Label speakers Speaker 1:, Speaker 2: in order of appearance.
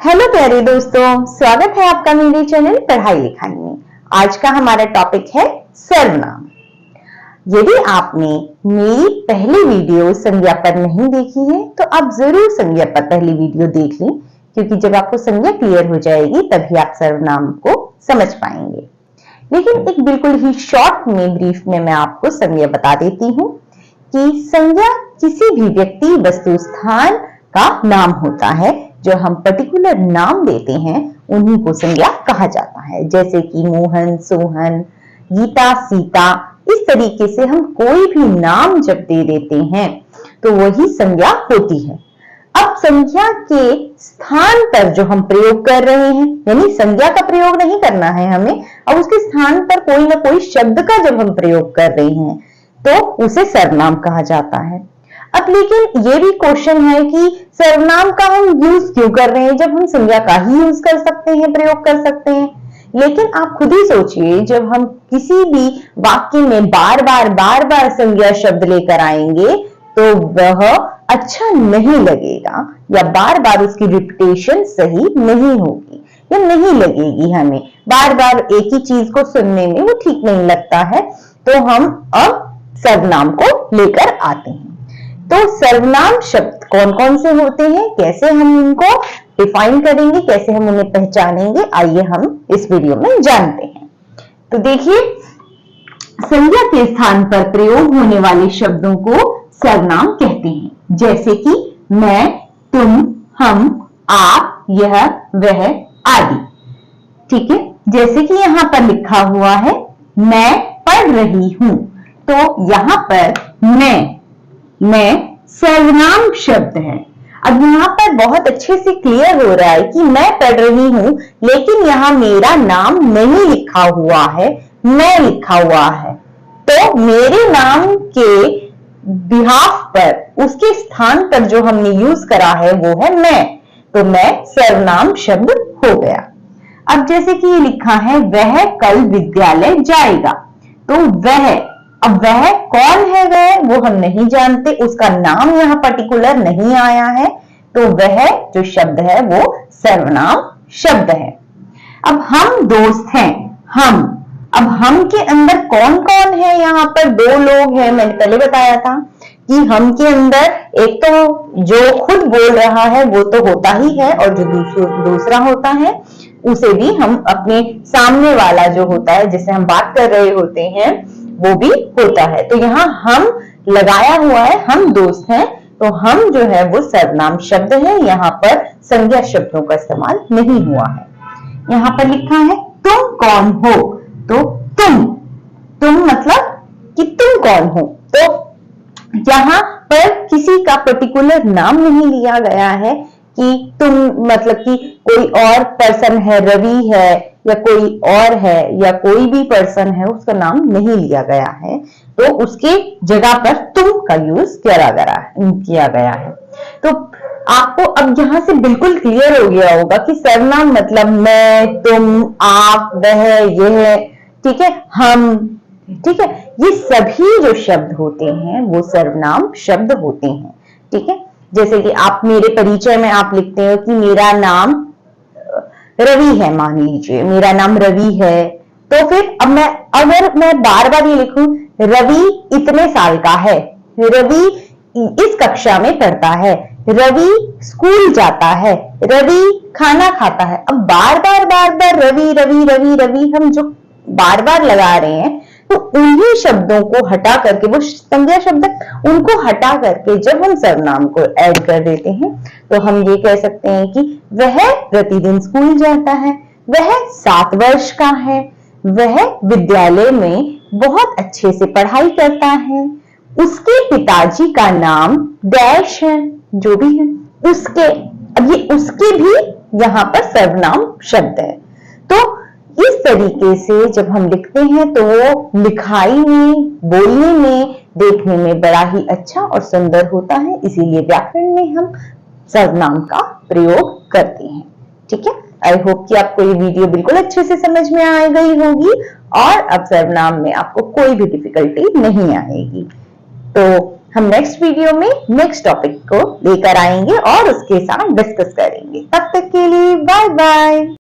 Speaker 1: Hello प्यारे दोस्तों, स्वागत है आपका मेरे चैनल पढ़ाई लिखाई में। आज का हमारा टॉपिक है सर्वनाम। यदि आपने मेरी पहली वीडियो संज्ञा पद नहीं देखी है तो आप जरूर संज्ञा पद पहली वीडियो देख लें, क्योंकि जब आपको संज्ञा क्लियर हो जाएगी तभी आप सर्वनाम को समझ पाएंगे। लेकिन एक बिल्कुल ही शॉर्ट में, ब्रीफ में मैं आपको संज्ञा बता देती हूँ कि संज्ञा किसी भी व्यक्ति, वस्तु, स्थान का नाम होता है। जो हम पर्टिकुलर नाम देते हैं उन्हीं को संज्ञा कहा जाता है। जैसे कि मोहन, सोहन, गीता, सीता, इस तरीके से हम कोई भी नाम जब दे देते हैं तो वही संज्ञा होती है। अब संज्ञा के स्थान पर जो हम प्रयोग कर रहे हैं, यानी संज्ञा का प्रयोग नहीं करना है हमें, अब उसके स्थान पर कोई ना कोई शब्द का जब हम प्रयोग कर रहे हैं तो उसे सर्वनाम कहा जाता है। अब लेकिन ये भी क्वेश्चन है कि सर्वनाम का हम यूज क्यों कर रहे हैं, जब हम संज्ञा का ही यूज कर सकते हैं, प्रयोग कर सकते हैं। लेकिन आप खुद ही सोचिए, जब हम किसी भी वाक्य में बार बार संज्ञा शब्द लेकर आएंगे तो वह अच्छा नहीं लगेगा, या बार बार उसकी रिपीटेशन सही नहीं होगी या नहीं लगेगी। हमें बार बार एक ही चीज को सुनने में वो ठीक नहीं लगता है, तो हम अब सर्वनाम को लेकर आते हैं। तो सर्वनाम शब्द कौन कौन से होते हैं, कैसे हम इनको डिफाइन करेंगे, कैसे हम उन्हें पहचानेंगे, आइए हम इस वीडियो में जानते हैं। तो देखिए, संज्ञा के स्थान पर प्रयोग होने वाले शब्दों को सर्वनाम कहते हैं। जैसे कि मैं, तुम, हम, आप, यह, वह आदि। ठीक है, जैसे कि यहां पर लिखा हुआ है मैं पढ़ रही हूं, तो यहां पर मैं सर्वनाम शब्द है। अब यहाँ पर बहुत अच्छे से क्लियर हो रहा है कि मैं पढ़ रही हूं, लेकिन यहाँ मेरा नाम नहीं लिखा हुआ है, मैं लिखा हुआ है। तो मेरे नाम के बिहाफ पर, उसके स्थान पर जो हमने यूज करा है वो है मैं, तो मैं सर्वनाम शब्द हो गया। अब जैसे कि ये लिखा है वह कल विद्यालय जाएगा, तो वह, अब वह कौन है, वो हम नहीं जानते, उसका नाम यहाँ पर्टिकुलर नहीं आया है, तो वह जो शब्द है वो सर्वनाम शब्द है। अब हम दोस्त हैं, अब हम के अंदर कौन कौन है, यहाँ पर दो लोग हैं। मैंने पहले बताया था कि हम के अंदर एक तो जो खुद बोल रहा है वो तो होता ही है, और जो दूसरा होता है उसे भी हम अपने सामने वाला जो होता है, जिससे हम बात कर रहे होते हैं, वो भी होता है। तो यहाँ हम लगाया हुआ है, हम दोस्त हैं, तो हम जो है वो सर्वनाम शब्द है। यहाँ पर संज्ञा शब्दों का इस्तेमाल नहीं हुआ है। यहाँ पर लिखा है तुम कौन हो, तो तुम मतलब कि तुम कौन हो। तो यहाँ पर किसी का पर्टिकुलर नाम नहीं लिया गया है कि तुम मतलब कि कोई और पर्सन है, रवि है या कोई और है, या कोई भी पर्सन है, उसका नाम नहीं लिया गया है, तो उसके जगह पर तुम का यूज किया गया है। तो आपको अब यहां से बिल्कुल क्लियर हो गया होगा कि सर्वनाम मतलब मैं, तुम, आप, वह, यह, ठीक है, हम, ठीक है, ये सभी जो शब्द होते हैं वो सर्वनाम शब्द होते हैं। ठीक है, जैसे कि आप मेरे परिचय में आप लिखते हो कि मेरा नाम रवि है, मान लीजिए मेरा नाम रवि है, तो फिर अब अगर मैं बार बार ये लिखूं रवि इतने साल का है, रवि इस कक्षा में पढ़ता है, रवि स्कूल जाता है, रवि खाना खाता है। अब बार बार रवि रवि रवि रवि हम जो बार बार लगा रहे हैं, तो उन्हीं शब्दों को हटा करके, वो संज्ञा शब्द उनको हटा करके जब हम सर्वनाम को ऐड कर देते हैं तो हम ये कह सकते हैं कि वह प्रतिदिन स्कूल जाता है, वह 7 वर्ष का है, वह विद्यालय में बहुत अच्छे से पढ़ाई करता है, उसके पिताजी का नाम डैश है, जो भी है उसके। अब ये उसके भी यहाँ पर सर्वनाम शब्द है। तो इस तरीके से जब हम लिखते हैं तो वो लिखाई में, बोलने में, देखने में बड़ा ही अच्छा और सुंदर होता है। इसीलिए व्याकरण में हम सर्वनाम का प्रयोग करते हैं। ठीक है, आई होप कि आपको ये वीडियो बिल्कुल अच्छे से समझ में आ गई होगी और अब सर्वनाम में आपको कोई भी डिफिकल्टी नहीं आएगी। तो हम नेक्स्ट वीडियो में नेक्स्ट टॉपिक को लेकर आएंगे और उसके साथ डिस्कस करेंगे। तब तक के लिए बाय बाय।